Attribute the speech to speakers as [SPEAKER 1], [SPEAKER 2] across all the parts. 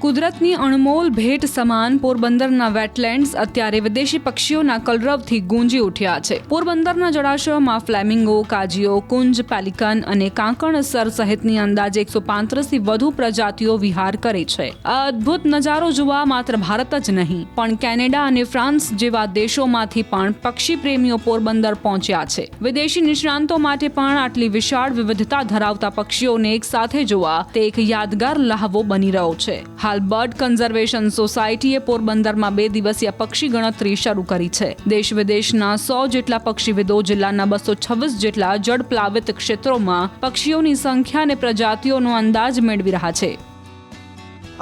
[SPEAKER 1] કુદરતની અણમોલ ભેટ સમાન પોરબંદરના વેટલેન્ડ્સ અત્યારે વિદેશી પક્ષીઓના કલરવથી ગુંજી ઉઠ્યા છે. પોરબંદરના જળાશયોમાં ફ્લેમિંગો, કાજીઓ, કુંજ, પેલિકન અને કાંકણસર સહિતની અંદાજે 135થી વધુ પ્રજાતિઓ વિહાર કરે છે. આ અદ્ભુત નજારો જોવા માત્ર ભારત જ નહીં પણ કેનેડા અને ફ્રાન્સ જેવા દેશોમાંથી પણ પક્ષી પ્રેમીઓ પોરબંદર પહોંચ્યા છે. વિદેશી નિષ્ણાંતો માટે પણ આટલી વિશાળ વિવિધતા ધરાવતા પક્ષીઓને એક સાથે જોવા તે એક યાદગાર લહાવો બની રહ્યો છે. હાલ બર્ડ કન્ઝર્વેશન સોસાયટીએ પોરબંદરમાં 2 દિવસીય પક્ષી ગણતરી શરૂ કરી છે. દેશ વિદેશના 100 જેટલા પક્ષીવિદો જિલ્લાના 226 જેટલા જળપ્લાવિત ક્ષેત્રોમાં પક્ષીઓની સંખ્યા અને પ્રજાતિઓનો અંદાજ મેળવી રહ્યા છે.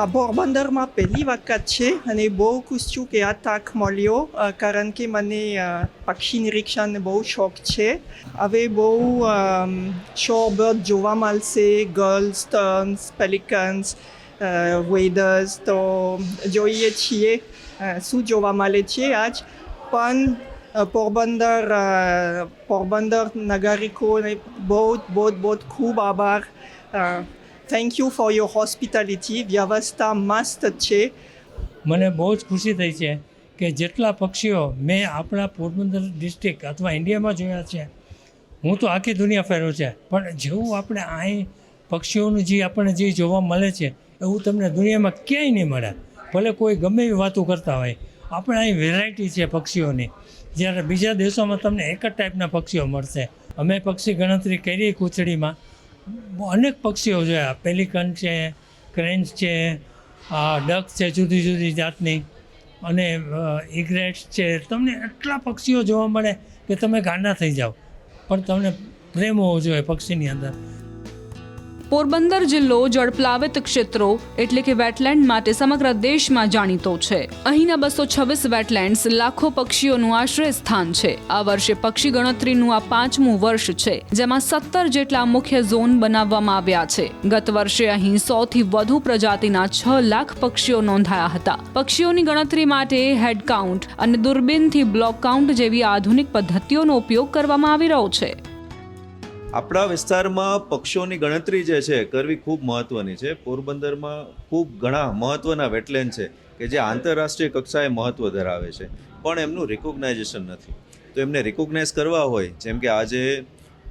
[SPEAKER 2] આ પોરબંદરમાં પહેલી વખત છે અને બહુ ખુશ છું કે આ તક મળ્યો કારણ કે મને પક્ષી નિરીક્ષણનો બહુ શોખ છે. હવે બહુ શોબર્ડ જોવા મળશે, ગર્લ્સ, ટર્ન્સ, પેલિકન્સ, વેડર્સ. તો જોઈએ છીએ શું જોવા મળે છે આજ. પણ પોરબંદર નાગરિકોને બહુ ખૂબ આભાર. Thank you for your hospitality. વ્યવસ્થા મસ્ત છે.
[SPEAKER 3] મને બહુ જ ખુશી થઈ છે કે જેટલા પક્ષીઓ મેં આપણા પોરબંદર ડિસ્ટ્રિક્ટ અથવા ઇન્ડિયામાં જોયા છે, હું તો આખી દુનિયા ફેર્યો છે, પણ જેવું આપણે અહીં પક્ષીઓનું જે આપણને જે જોવા મળે છે એવું તમને દુનિયામાં ક્યાંય નહીં મળે. ભલે કોઈ ગમે એવી વાતો કરતા હોય, આપણે અહીં વેરાયટી છે પક્ષીઓની, જ્યારે બીજા દેશોમાં તમને એક જ ટાઈપના પક્ષીઓ મળશે. અમે પક્ષી ગણતરી કરી કૂચડીમાં, અનેક પક્ષીઓ જોયા. પેલિકન છે, ક્રેન્સ છે, ડક છે જુદી જુદી જાતની, અને ઇગ્રેટ્સ છે. તમને એટલા પક્ષીઓ જોવા મળે કે તમે ગાંડા થઈ જાઓ, પણ તમને પ્રેમ હોવો જોઈએ પક્ષીની અંદર.
[SPEAKER 1] પોરબંદર જિલ્લો જળપ્લાવિત ક્ષેત્રો એટલે કે વેટલેન્ડ માટે સમગ્ર દેશમાં જાણીતો છે. અહીંના 226 વેટલેન્ડ્સ લાખો પક્ષીઓનું આશ્રય સ્થાન છે. આ વર્ષે પક્ષી ગણતરીનું આ 5મું વર્ષ છે, જેમાં 17 જેટલા મુખ્ય ઝોન બનાવવામાં આવ્યા છે. ગત વર્ષે અહીં 100થી વધુ પ્રજાતિના 6 લાખ પક્ષીઓ નોંધાયા હતા. પક્ષીઓની ગણતરી માટે હેડ કાઉન્ટ અને દૂરબીનથી બ્લોક કાઉન્ટ જેવી આધુનિક પદ્ધતિઓનો ઉપયોગ કરવામાં આવી રહ્યો છે.
[SPEAKER 4] આપણા વિસ્તારમાં પક્ષીઓની ગણતરી જે છે કરવી ખૂબ મહત્ત્વની છે. પોરબંદરમાં ખૂબ ઘણા મહત્ત્વના વેટલેન્ડ છે કે જે આંતરરાષ્ટ્રીય કક્ષાએ મહત્ત્વ ધરાવે છે, પણ એમનું રિકોગ્નાઇઝેશન નથી. તો એમને રિકોગ્નાઇઝ કરવા હોય, જેમ કે આજે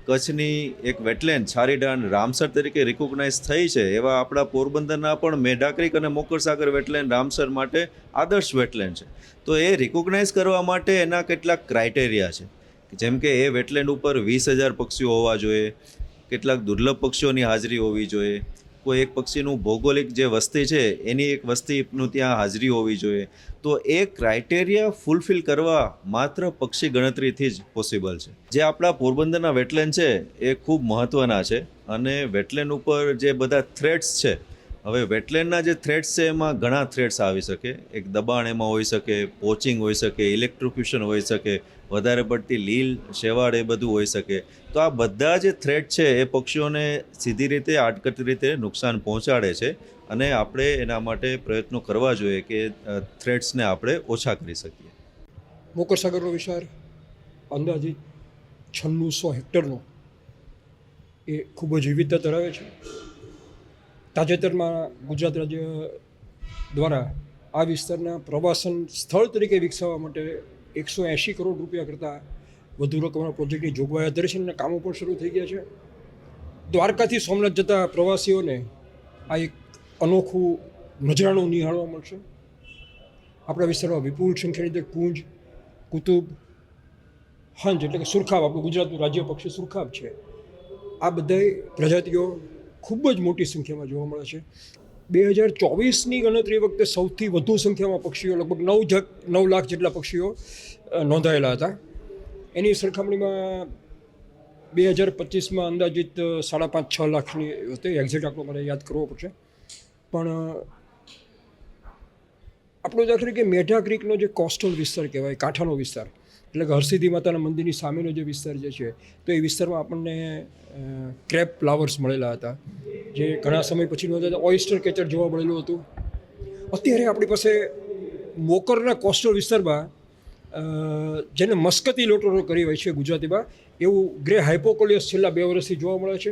[SPEAKER 4] કચ્છની એક વેટલેન્ડ છારીડાન રામસર તરીકે રિકોગ્નાઇઝ થઈ છે, એવા આપણા પોરબંદરના પણ મેઢા ક્રીક અને મોકરસાગર વેટલેન્ડ રામસર માટે આદર્શ વેટલેન્ડ છે. તો એ રિકોગ્નાઇઝ કરવા માટે એના કેટલાક ક્રાઇટેરિયા છે, જેમ કે એ વેટલેન્ડ ઉપર 20,000 પક્ષીઓ હોવા જોઈએ, કેટલાક દુર્લભ પક્ષીઓની હાજરી હોવી જોઈએ, કોઈ એક પક્ષીનું ભૌગોલિક જે વસ્તી છે એની એક વસ્તીનું ત્યાં હાજરી હોવી જોઈએ. તો એ ક્રાઇટેરિયા ફૂલફિલ કરવા માત્ર પક્ષી ગણતરીથી જ પોસિબલ છે. જે આપણા પોરબંદરના વેટલેન્ડ છે એ ખૂબ મહત્ત્વના છે, અને વેટલેન્ડ ઉપર જે બધા થ્રેટ્સ છે, હવે વેટલેન્ડના જે થ્રેટ્સ છે એમાં ઘણા થ્રેટ્સ આવી શકે. એક દબાણ એમાં હોઈ શકે, પોચિંગ હોઈ શકે, ઇલેક્ટ્રોક્યુશન હોઈ શકે, વધારે પડતી લીલ શેવાળ એ બધું હોઈ શકે. તો આ બધા જે થ્રેટ છે એ પક્ષીઓને સીધી રીતે આડકતી રીતે નુકસાન પહોંચાડે છે, અને આપણે એના માટે પ્રયત્નો કરવા જોઈએ કે થ્રેટ્સને આપણે ઓછા કરી શકીએ.
[SPEAKER 5] મોકરસાગરનો વિસ્તાર અંદાજિત 9600 હેક્ટરનો એ ખૂબ જ વિવિધતા ધરાવે છે. તાજેતરમાં ગુજરાત રાજ્ય દ્વારા આ વિસ્તારના પ્રવાસન સ્થળ તરીકે વિકસાવવા માટે 180 કરોડ રૂપિયા કરતાં વધુ રકમના પ્રોજેક્ટની જોગવાઈ આધારે છે અને કામો પણ શરૂ થઈ ગયા છે. દ્વારકાથી સોમનાથ જતા પ્રવાસીઓને આ એક અનોખું નજરાણું નિહાળવા મળશે. આપણા વિસ્તારમાં વિપુલ સંખ્યાની અંદર કુંજ, કુતુબ, હંજ એટલે કે સુરખાબ, આપણું ગુજરાતનું રાજ્ય પક્ષી સુરખાબ છે. આ બધાય પ્રજાતિઓ ખૂબ જ મોટી સંખ્યામાં જોવા મળે છે. 2024ની ગણતરી વખતે સૌથી વધુ સંખ્યામાં પક્ષીઓ, લગભગ 9 લાખ જેટલા પક્ષીઓ નોંધાયેલા હતા. એની સરખામણીમાં 2025માં અંદાજિત 5.5-6 લાખની હતી. એક્ઝેક્ટ આંકડો મને યાદ કરવો પડશે. પણ આપણો દાખલા કે મેઢા ક્રીકનો જે કોસ્ટલ વિસ્તાર કહેવાય, કાંઠાનો વિસ્તાર, એટલે કે હરસિદ્ધિ માતાના મંદિરની સામેનો જે વિસ્તાર જે છે, તો એ વિસ્તારમાં આપણને ક્રેપ ફ્લાવર્સ મળેલા હતા, જે ઘણા સમય પછી નોંધાતા. ઓઇસ્ટર કેચર જોવા મળેલું હતું. અત્યારે આપણી પાસે મોકરના કોસ્ટલ વિસ્તારમાં જેને મસ્કતી લોટરો કરી હોય છે ગુજરાતીમાં, એવું ગ્રે હાઇપોકોલિયસ છેલ્લા 2 વર્ષથી જોવા મળે છે.